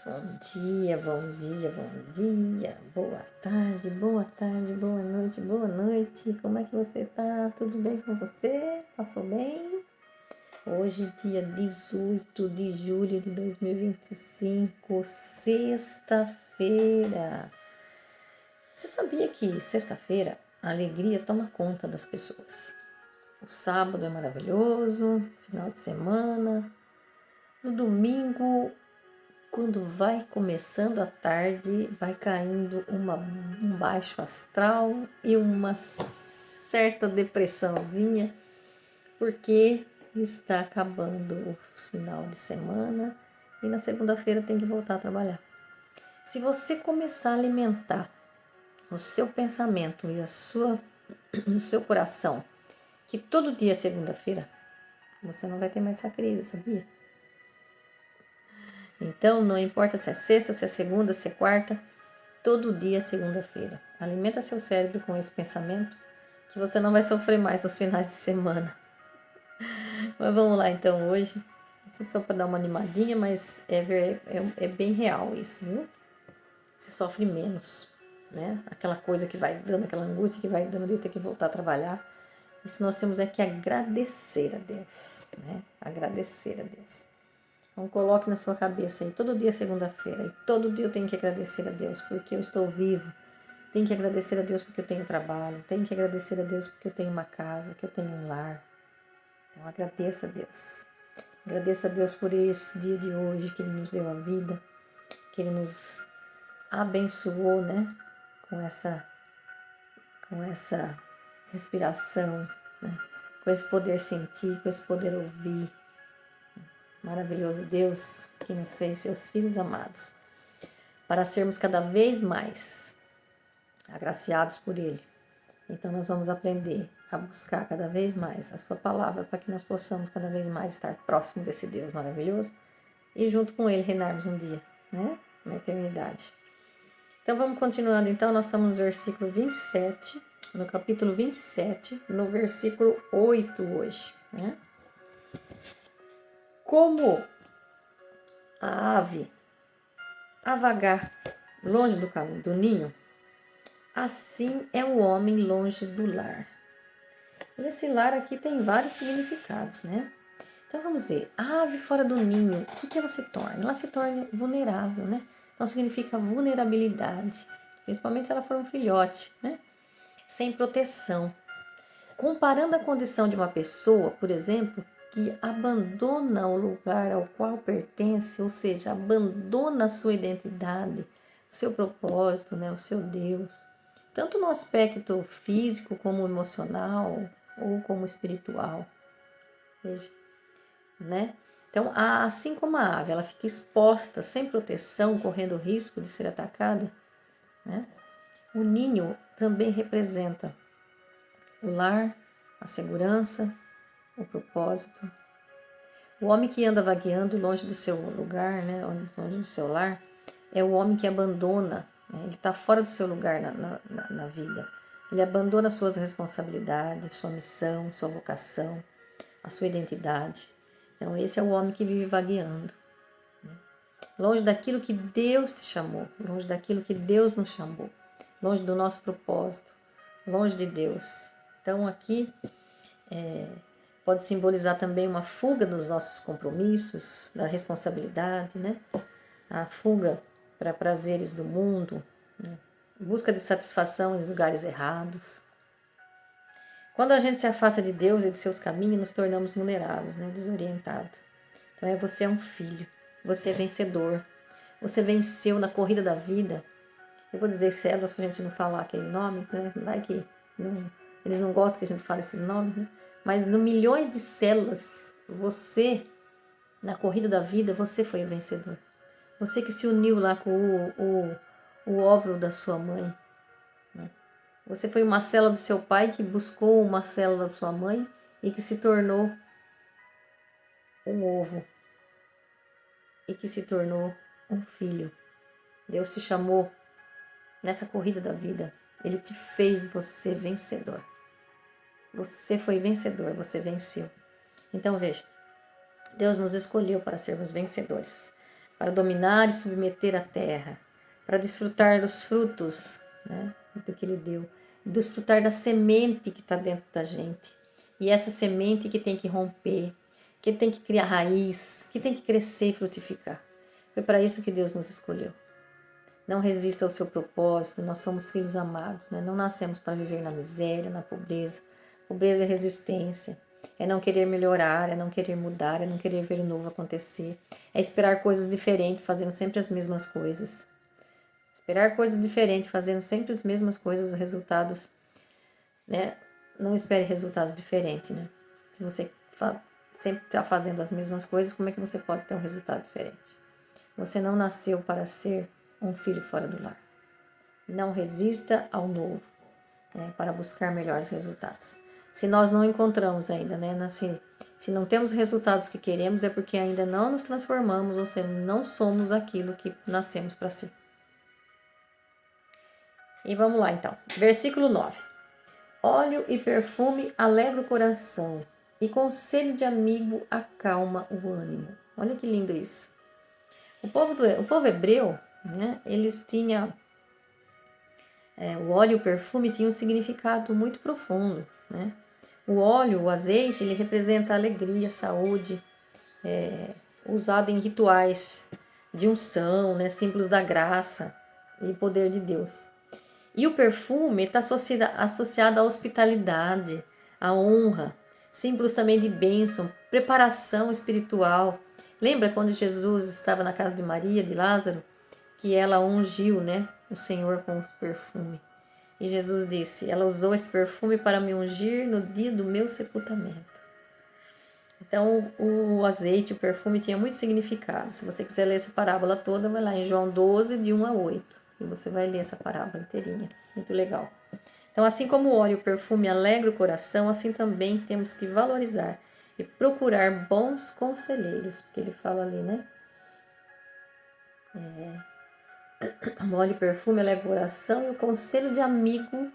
Bom dia, bom dia, bom dia, boa tarde, boa noite. Como é que você tá? Tudo bem com você? Passou bem? Hoje, dia 18 de julho de 2025, sexta-feira. Você sabia que sexta-feira a alegria toma conta das pessoas? O sábado é maravilhoso, final de semana. No domingo, quando vai começando a tarde, vai caindo um baixo astral e uma certa depressãozinha, porque está acabando o final de semana e na segunda-feira tem que voltar a trabalhar. Se você começar a alimentar o seu pensamento e o seu coração, que todo dia é segunda-feira, você não vai ter mais essa crise, sabia? Então, não importa se é sexta, se é segunda, se é quarta, todo dia é segunda-feira. Alimenta seu cérebro com esse pensamento que você não vai sofrer mais nos finais de semana. Mas vamos lá então hoje. Isso é só para dar uma animadinha, mas é bem real isso, viu? Você sofre menos, né? Aquela coisa que vai dando, aquela angústia que vai dando de ter que voltar a trabalhar. Isso nós temos é que agradecer a Deus, né? Agradecer a Deus. Então coloque na sua cabeça aí, todo dia é segunda-feira, e todo dia eu tenho que agradecer a Deus porque eu estou vivo. Tenho que agradecer a Deus porque eu tenho trabalho, tenho que agradecer a Deus porque eu tenho uma casa, que eu tenho um lar. Então agradeça a Deus. Agradeça a Deus por esse dia de hoje que Ele nos deu a vida, que Ele nos abençoou, né? Com essa respiração, né? Com esse poder sentir, com esse poder ouvir. Maravilhoso Deus que nos fez seus filhos amados, para sermos cada vez mais agraciados por Ele. Então nós vamos aprender a buscar cada vez mais a sua palavra para que nós possamos cada vez mais estar próximo desse Deus maravilhoso e junto com Ele reinarmos um dia, né? Na eternidade. Então vamos continuando. Então nós estamos no versículo 27, no capítulo 27, no versículo 8 hoje, né? Como a ave a vagar longe do caminho do ninho, assim é o homem longe do lar. E esse lar aqui tem vários significados, né? Então vamos ver. A ave fora do ninho, o que ela se torna? Ela se torna vulnerável, né? Então significa vulnerabilidade, principalmente se ela for um filhote, né? Sem proteção. Comparando a condição de uma pessoa, por exemplo, que abandona o lugar ao qual pertence, ou seja, abandona a sua identidade, o seu propósito, né, o seu Deus, tanto no aspecto físico como emocional ou como espiritual. Veja, né? Então, assim como a ave, ela fica exposta, sem proteção, correndo o risco de ser atacada, né? O ninho também representa o lar, a segurança, o propósito. O homem que anda vagueando longe do seu lugar, né, longe do seu lar, é o homem que abandona, né, ele está fora do seu lugar na vida. Ele abandona suas responsabilidades, sua missão, sua vocação, a sua identidade. Então, esse é o homem que vive vagueando, né, longe daquilo que Deus te chamou, longe daquilo que Deus nos chamou, longe do nosso propósito, longe de Deus. Então, aqui pode simbolizar também uma fuga dos nossos compromissos, da responsabilidade, né? A fuga para prazeres do mundo, né? Busca de satisfação em lugares errados. Quando a gente se afasta de Deus e de seus caminhos, nos tornamos vulneráveis, né? Desorientados. Então, você é um filho, você é vencedor, você venceu na corrida da vida. Eu vou dizer células para a gente não falar aquele nome, né? Vai que eles não gostam que a gente fale esses nomes, né? Mas no milhões de células, você, na corrida da vida, você foi o vencedor. Você que se uniu lá com o óvulo da sua mãe, né? Você foi uma célula do seu pai que buscou uma célula da sua mãe e que se tornou um ovo. E que se tornou um filho. Deus te chamou nessa corrida da vida. Ele te fez você vencedor. Você foi vencedor, você venceu. Então veja, Deus nos escolheu para sermos vencedores. para dominar e submeter a terra, para desfrutar dos frutos, né, do que ele deu, desfrutar da semente que está dentro da gente. E essa semente que tem que romper, que tem que criar raiz, que tem que crescer e frutificar. Foi para isso que Deus nos escolheu. Não resista ao seu propósito, nós somos filhos amados, né? Não nascemos para viver na miséria, na pobreza. Pobreza é resistência, é não querer melhorar, é não querer mudar, é não querer ver o novo acontecer, é esperar coisas diferentes, fazendo sempre as mesmas coisas. Esperar coisas diferentes, fazendo sempre as mesmas coisas, os resultados, né? Não espere resultados diferentes, né? Se você sempre está fazendo as mesmas coisas, como é que você pode ter um resultado diferente? Você não nasceu para ser um filho fora do lar. Não resista ao novo, né, para buscar melhores resultados. Se nós não encontramos ainda, né, se não temos os resultados que queremos, é porque ainda não nos transformamos, ou seja, não somos aquilo que nascemos para ser. E vamos lá então, versículo 9. Óleo e perfume alegra o coração, e conselho de amigo acalma o ânimo. Olha que lindo isso. O povo hebreu, né, eles tinham... o óleo e o perfume tinham um significado muito profundo, né? O óleo, o azeite, ele representa alegria, saúde, usado em rituais de unção, né? Símbolos da graça e poder de Deus. E o perfume está associado à hospitalidade, à honra, símbolos também de bênção, preparação espiritual. Lembra quando Jesus estava na casa de Maria, de Lázaro, que ela ungiu, né, o Senhor com o perfume? E Jesus disse, ela usou esse perfume para me ungir no dia do meu sepultamento. Então, o azeite, o perfume tinha muito significado. Se você quiser ler essa parábola toda, vai lá em João 12, de 1 a 8. E você vai ler essa parábola inteirinha. Muito legal. Então, assim como o óleo e o perfume alegra o coração, assim também temos que valorizar e procurar bons conselheiros. Porque ele fala ali, né? O óleo e perfume alegra o coração e o conselho de amigo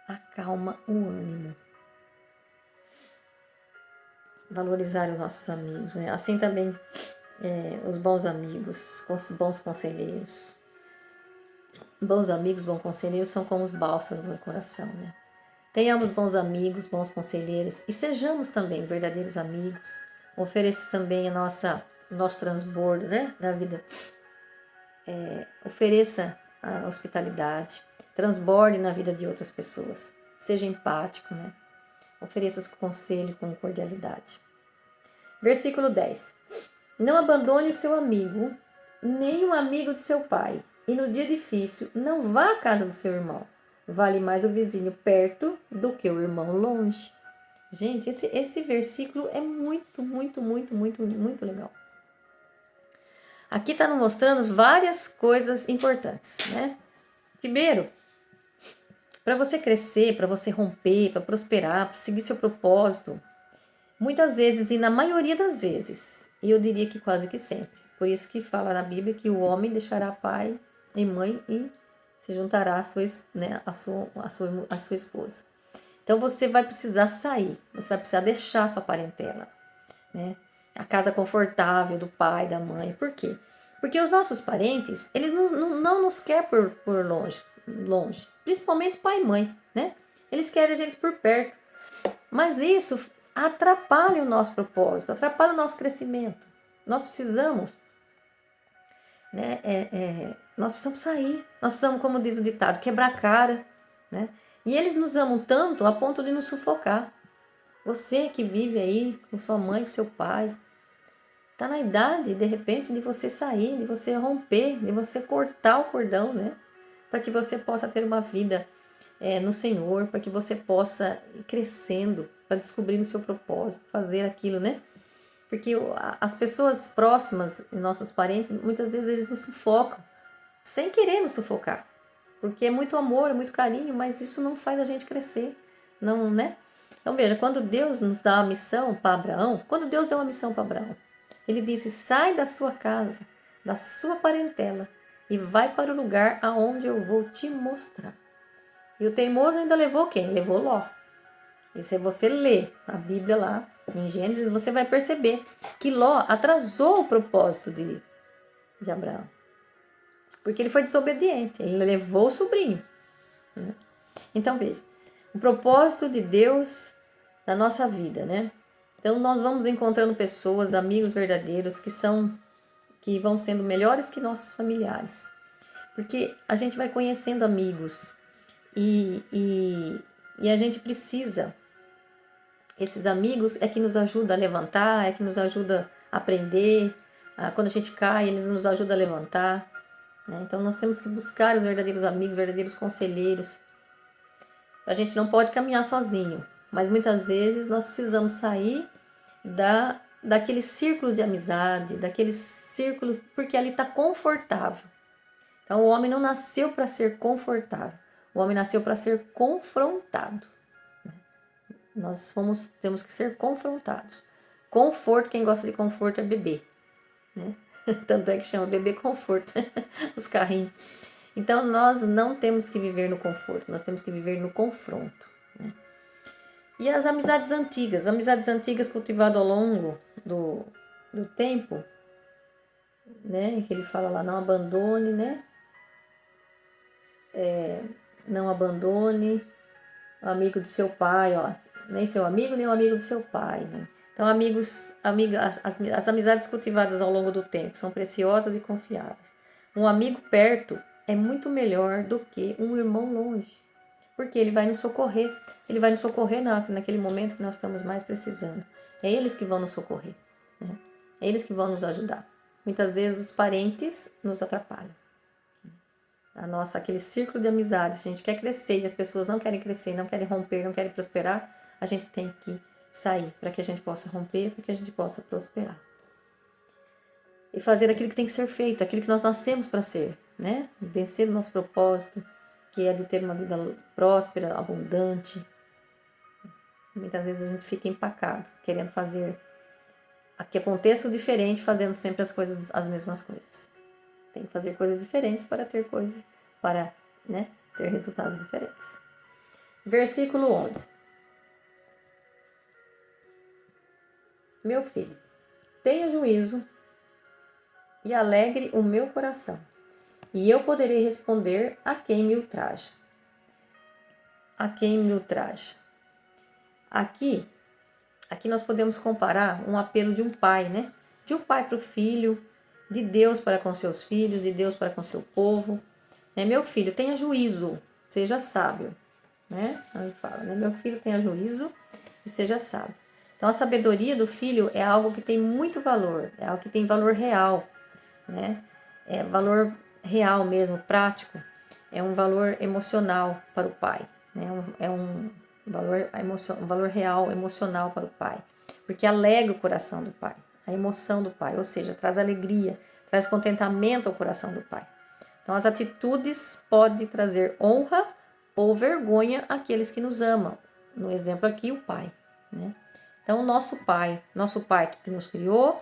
acalma o ânimo. Valorizar os nossos amigos, né? Assim também os bons amigos, os bons conselheiros. Bons amigos, bons conselheiros são como os bálsamos do coração, né? Tenhamos bons amigos, bons conselheiros e sejamos também verdadeiros amigos. Ofereça também o nosso transbordo, né, na vida. Ofereça a hospitalidade, transborde na vida de outras pessoas. Seja empático, né? Ofereça o conselho com cordialidade. Versículo 10. Não abandone o seu amigo, nem o amigo de seu pai. E no dia difícil, não vá à casa do seu irmão. Vale mais o vizinho perto do que o irmão longe. Gente, esse versículo é muito, muito, muito, muito, muito legal. Aqui está nos mostrando várias coisas importantes, né? Primeiro, para você crescer, para você romper, para prosperar, para seguir seu propósito, muitas vezes, e na maioria das vezes, e eu diria que quase que sempre, por isso que fala na Bíblia que o homem deixará pai e mãe e se juntará à sua esposa. Então você vai precisar sair, você vai precisar deixar a sua parentela, né? A casa confortável do pai, da mãe. Por quê? Porque os nossos parentes, eles não nos querem por longe, principalmente pai e mãe, né? Eles querem a gente por perto. Mas isso atrapalha o nosso propósito, atrapalha o nosso crescimento. Nós precisamos, né? Nós precisamos sair, nós precisamos, como diz o ditado, quebrar a cara, né? E eles nos amam tanto a ponto de nos sufocar. Você que vive aí com sua mãe, com seu pai, tá na idade, de repente, de você sair, de você romper, de você cortar o cordão, né? Para que você possa ter uma vida no Senhor, para que você possa ir crescendo, para descobrir o seu propósito, fazer aquilo, né? Porque as pessoas próximas, nossos parentes, muitas vezes eles nos sufocam, sem querer nos sufocar. Porque é muito amor, é muito carinho, mas isso não faz a gente crescer, não, né? Então veja, quando Deus nos dá uma missão para Abraão, quando Deus deu uma missão para Abraão, ele disse, sai da sua casa, da sua parentela, e vai para o lugar aonde eu vou te mostrar. E o teimoso ainda levou quem? Levou Ló. E se você ler a Bíblia lá, em Gênesis, você vai perceber que Ló atrasou o propósito de Abraão. Porque ele foi desobediente, ele levou o sobrinho. Né? Então, veja, o propósito de Deus na nossa vida, né? Então, nós vamos encontrando pessoas, amigos verdadeiros, que vão sendo melhores que nossos familiares. Porque a gente vai conhecendo amigos e a gente precisa. Esses amigos é que nos ajuda a levantar, é que nos ajuda a aprender. Quando a gente cai, eles nos ajudam a levantar. Né? Então, nós temos que buscar os verdadeiros amigos, verdadeiros conselheiros. A gente não pode caminhar sozinho, mas muitas vezes nós precisamos sair daquele círculo de amizade, daquele círculo, porque ali está confortável. Então, o homem não nasceu para ser confortável, o homem nasceu para ser confrontado. Temos que ser confrontados. Conforto, quem gosta de conforto é bebê. Né? Tanto é que chama bebê conforto, os carrinhos. Então, nós não temos que viver no conforto, nós temos que viver no confronto. Né? E as amizades antigas cultivadas ao longo do tempo, né? Que ele fala lá, não abandone, né? Não abandone o amigo do seu pai, ó. Nem seu amigo, nem o amigo do seu pai, né? Então, as amizades cultivadas ao longo do tempo são preciosas e confiáveis. Um amigo perto é muito melhor do que um irmão longe, porque ele vai nos socorrer. Ele vai nos socorrer naquele momento que nós estamos mais precisando. É eles que vão nos socorrer, né? É eles que vão nos ajudar. Muitas vezes os parentes nos atrapalham. Aquele círculo de amizades, a gente quer crescer e as pessoas não querem crescer, não querem romper, não querem prosperar, a gente tem que sair para que a gente possa romper, para que a gente possa prosperar. E fazer aquilo que tem que ser feito, aquilo que nós nascemos para ser, né? Vencer o nosso propósito, que é de ter uma vida próspera, abundante. Muitas vezes a gente fica empacado, querendo fazer que aconteça o diferente, fazendo sempre as mesmas coisas. Tem que fazer coisas diferentes para ter né, ter resultados diferentes. Versículo 11. Meu filho, tenha juízo e alegre o meu coração, e eu poderei responder a quem me ultraja. A quem me ultraja. Aqui nós podemos comparar um apelo de um pai, né? De um pai para o filho, de Deus para com seus filhos, de Deus para com seu povo. Meu filho, tenha juízo, seja sábio. Né? Ele fala, né? Meu filho, tenha juízo e seja sábio. Então, a sabedoria do filho é algo que tem muito valor, é algo que tem valor real, né? É valor real mesmo, prático. É um valor emocional para o pai, né? É um valor real, emocional para o pai, porque alegra o coração do pai, a emoção do pai, ou seja, traz alegria, traz contentamento ao coração do pai. Então, as atitudes podem trazer honra ou vergonha àqueles que nos amam. No exemplo aqui, o pai, né? Então, nosso pai que nos criou,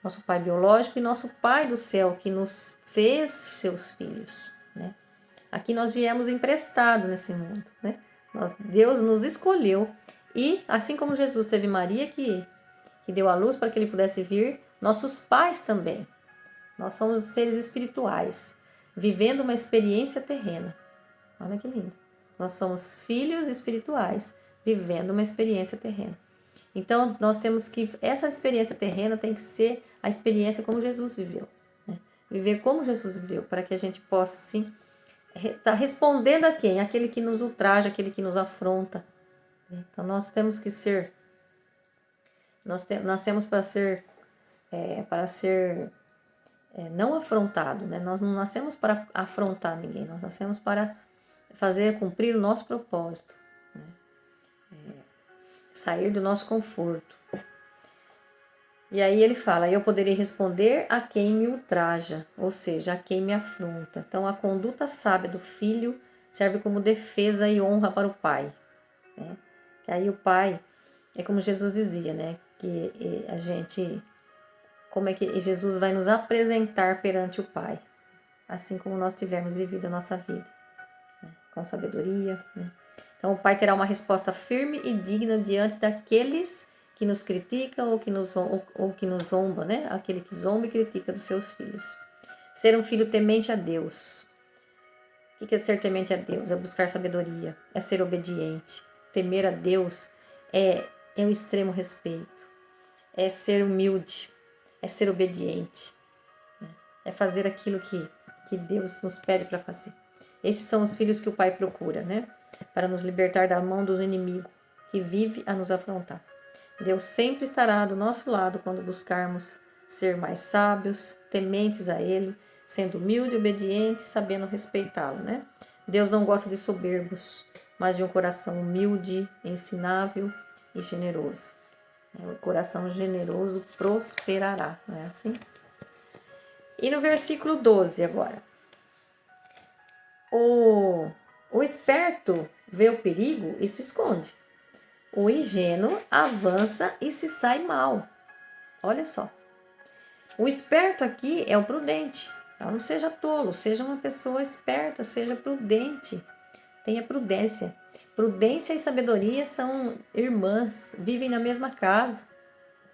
nosso pai biológico e nosso pai do céu que nos fez seus filhos, né? Aqui nós viemos emprestado nesse mundo, né? Deus nos escolheu e, assim como Jesus teve Maria que deu a luz para que ele pudesse vir, nossos pais também. Nós somos seres espirituais, vivendo uma experiência terrena. Olha que lindo. Nós somos filhos espirituais, vivendo uma experiência terrena. Então, nós temos que... Essa experiência terrena tem que ser a experiência como Jesus viveu. Né? Viver como Jesus viveu, para que a gente possa, sim, estar respondendo a quem? Aquele que nos ultraja, aquele que nos afronta. Então, nós temos que ser... Nós nascemos para ser... não afrontado, né? Nós não nascemos para afrontar ninguém, nós nascemos para cumprir o nosso propósito, né? Sair do nosso conforto. E aí ele fala, eu poderei responder a quem me ultraja, ou seja, a quem me afronta. Então, a conduta sábia do filho serve como defesa e honra para o pai, né? Que aí o pai, é como Jesus dizia, né? Que a gente... Como é que Jesus vai nos apresentar perante o Pai, assim como nós tivermos vivido a nossa vida, né? Com sabedoria, né? Então, o Pai terá uma resposta firme e digna diante daqueles que nos criticam ou que nos zomba, né? Aquele que zomba e critica dos seus filhos. Ser um filho temente a Deus. O que é ser temente a Deus? É buscar sabedoria, é ser obediente. Temer a Deus é o extremo respeito, é ser humilde, é ser obediente, né? É fazer aquilo que Deus nos pede para fazer. Esses são os filhos que o Pai procura, né? Para nos libertar da mão do inimigo que vive a nos afrontar. Deus sempre estará do nosso lado quando buscarmos ser mais sábios, tementes a Ele, sendo humilde, obediente, sabendo respeitá-lo, né? Deus não gosta de soberbos, mas de um coração humilde, ensinável e generoso. O coração generoso prosperará, não é assim? E no versículo 12 agora. O esperto vê o perigo e se esconde. O ingênuo avança e se sai mal. Olha só. O esperto aqui é o prudente. Não seja tolo, seja uma pessoa esperta, seja prudente. Tenha prudência. Prudência e sabedoria são irmãs, vivem na mesma casa.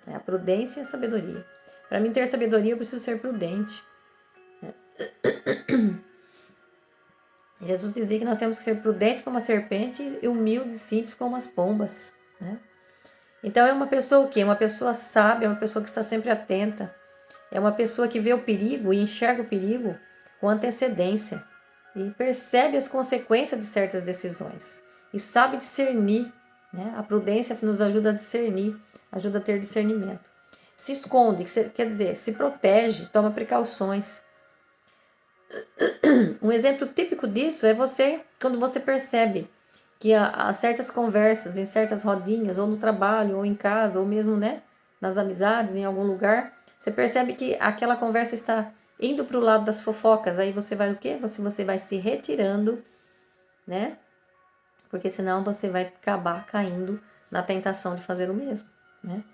A prudência e a sabedoria. Para mim ter sabedoria, eu preciso ser prudente. Jesus dizia que nós temos que ser prudentes como a serpente e humildes e simples como as pombas, né? Então é uma pessoa o quê? Uma pessoa sábia, uma pessoa que está sempre atenta. É uma pessoa que vê o perigo e enxerga o perigo com antecedência e percebe as consequências de certas decisões e sabe discernir, né? A prudência nos ajuda a discernir, ajuda a ter discernimento. Se esconde, quer dizer, se protege, toma precauções. Um exemplo típico disso é quando você percebe que há certas conversas, em certas rodinhas, ou no trabalho, ou em casa, ou mesmo, né, nas amizades, em algum lugar, você percebe que aquela conversa está indo para o lado das fofocas, aí você vai o quê? Você vai se retirando, né? Porque senão você vai acabar caindo na tentação de fazer o mesmo, né?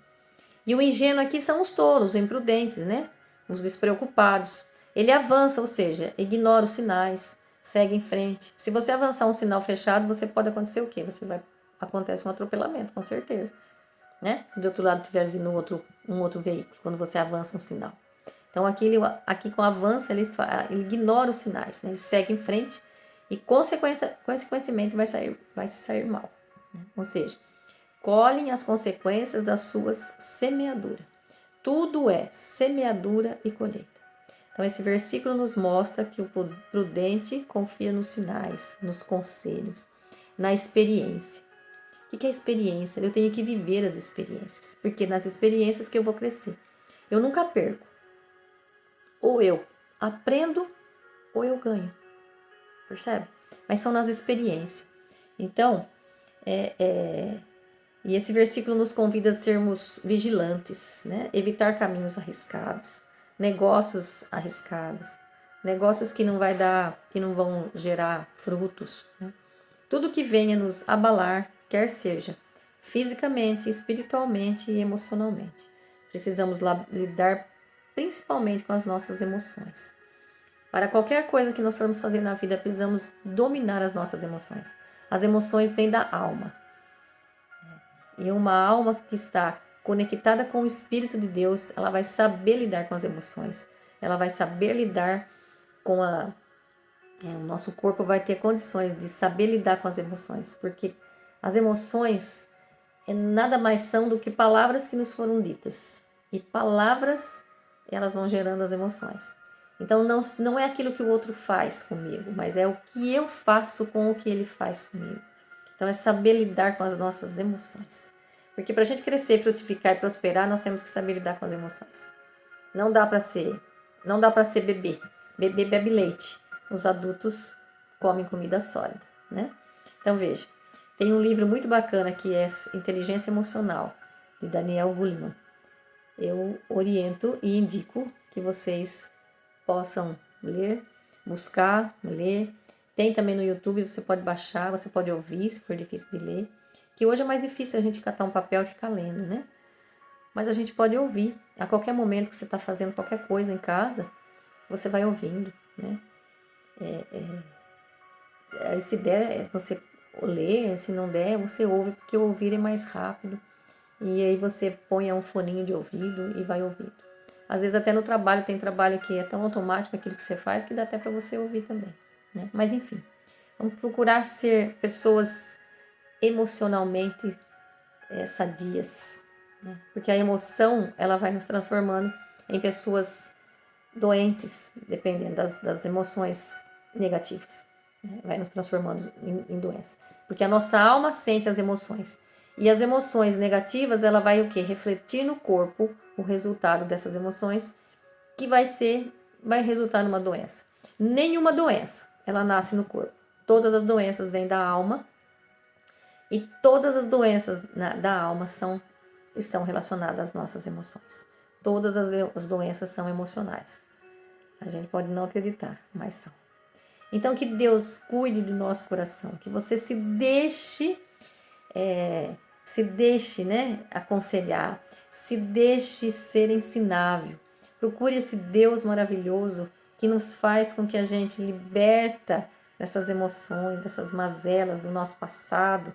E o ingênuo aqui são os tolos, os imprudentes, né? Os despreocupados. Ele avança, ou seja, ignora os sinais, segue em frente. Se você avançar um sinal fechado, você pode acontecer o quê? Acontece um atropelamento, com certeza, né? Se do outro lado tiver vindo um outro veículo, quando você avança um sinal. Então aqui com o avanço, ele ignora os sinais, né? Ele segue em frente e consequentemente vai se sair mal, né? Ou seja, colhem as consequências das suas semeaduras. Tudo é semeadura e colheita. Então, esse versículo nos mostra que o prudente confia nos sinais, nos conselhos, na experiência. O que é experiência? Eu tenho que viver as experiências, porque nas experiências que eu vou crescer. Eu nunca perco. Ou eu aprendo, ou eu ganho. Percebe? Mas são nas experiências. Então, e esse versículo nos convida a sermos vigilantes, né? Evitar caminhos arriscados, negócios arriscados, negócios que não vão gerar frutos, né? Tudo que venha nos abalar, quer seja fisicamente, espiritualmente e emocionalmente. Precisamos lidar principalmente com as nossas emoções. Para qualquer coisa que nós formos fazer na vida, precisamos dominar as nossas emoções. As emoções vêm da alma. E uma alma que está conectada com o Espírito de Deus, ela vai saber lidar com as emoções. Ela vai saber lidar com o nosso corpo vai ter condições de saber lidar com as emoções. Porque as emoções nada mais são do que palavras que nos foram ditas. E palavras, elas vão gerando as emoções. Então não é aquilo que o outro faz comigo, mas é o que eu faço com o que ele faz comigo. Então é saber lidar com as nossas emoções. Porque para a gente crescer, frutificar e prosperar, nós temos que saber lidar com as emoções. Não dá para ser bebê. Bebê bebe leite. Os adultos comem comida sólida, né? Então veja, tem um livro muito bacana que é Inteligência Emocional, de Daniel Goleman. Eu oriento e indico que vocês possam ler, buscar, ler. Tem também no YouTube, você pode baixar, você pode ouvir, se for difícil de ler. Que hoje é mais difícil a gente catar um papel e ficar lendo, né? Mas a gente pode ouvir. A qualquer momento que você está fazendo qualquer coisa em casa, você vai ouvindo, né? Se der, você lê, se não der, você ouve, porque ouvir é mais rápido. E aí você põe um foninho de ouvido e vai ouvindo. Às vezes até no trabalho, tem trabalho que é tão automático aquilo que você faz que dá até para você ouvir também, né? Mas enfim, vamos procurar ser pessoas emocionalmente sadias, né? Porque a emoção, ela vai nos transformando em pessoas doentes, dependendo das emoções negativas, né? Vai nos transformando em doença. Porque a nossa alma sente as emoções. E as emoções negativas, ela vai o quê? Refletir no corpo o resultado dessas emoções, que vai resultar numa doença. Nenhuma doença, ela nasce no corpo. Todas as doenças vêm da alma e todas as doenças da alma estão relacionadas às nossas emoções. Todas as doenças são emocionais. A gente pode não acreditar, mas são. Então, que Deus cuide do nosso coração, que você se deixe, né, aconselhar, se deixe ser ensinável. Procure esse Deus maravilhoso que nos faz com que a gente liberta dessas emoções, dessas mazelas do nosso passado,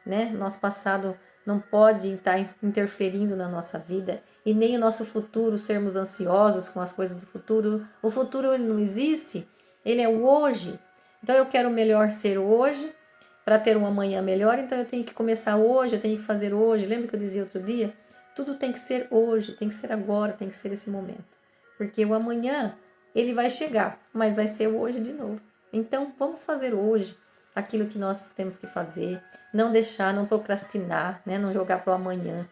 né? Nosso passado não pode estar interferindo na nossa vida e nem o nosso futuro, sermos ansiosos com as coisas do futuro. O futuro ele não existe, ele é o hoje. Então eu quero melhor ser hoje para ter um amanhã melhor, então eu tenho que começar hoje, eu tenho que fazer hoje. Lembra que eu dizia outro dia? Tudo tem que ser hoje, tem que ser agora, tem que ser esse momento. Porque o amanhã, ele vai chegar, mas vai ser hoje de novo. Então, vamos fazer hoje aquilo que nós temos que fazer, não deixar, não procrastinar, né? Não jogar para o amanhã,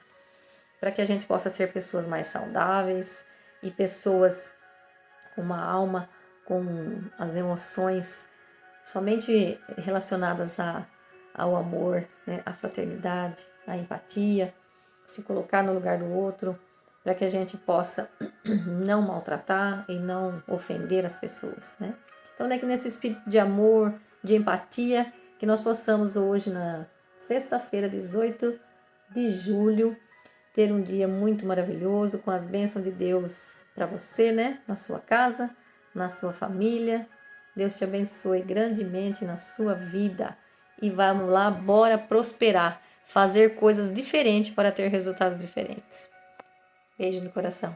para que a gente possa ser pessoas mais saudáveis e pessoas com uma alma, com as emoções somente relacionadas ao amor, né? À fraternidade, à empatia, se colocar no lugar do outro, para que a gente possa não maltratar e não ofender as pessoas, né? Então, é que nesse espírito de amor, de empatia, que nós possamos hoje, na sexta-feira, 18 de julho, ter um dia muito maravilhoso, com as bênçãos de Deus para você, né? Na sua casa, na sua família. Deus te abençoe grandemente na sua vida. E vamos lá, bora prosperar, fazer coisas diferentes para ter resultados diferentes. Beijo no coração.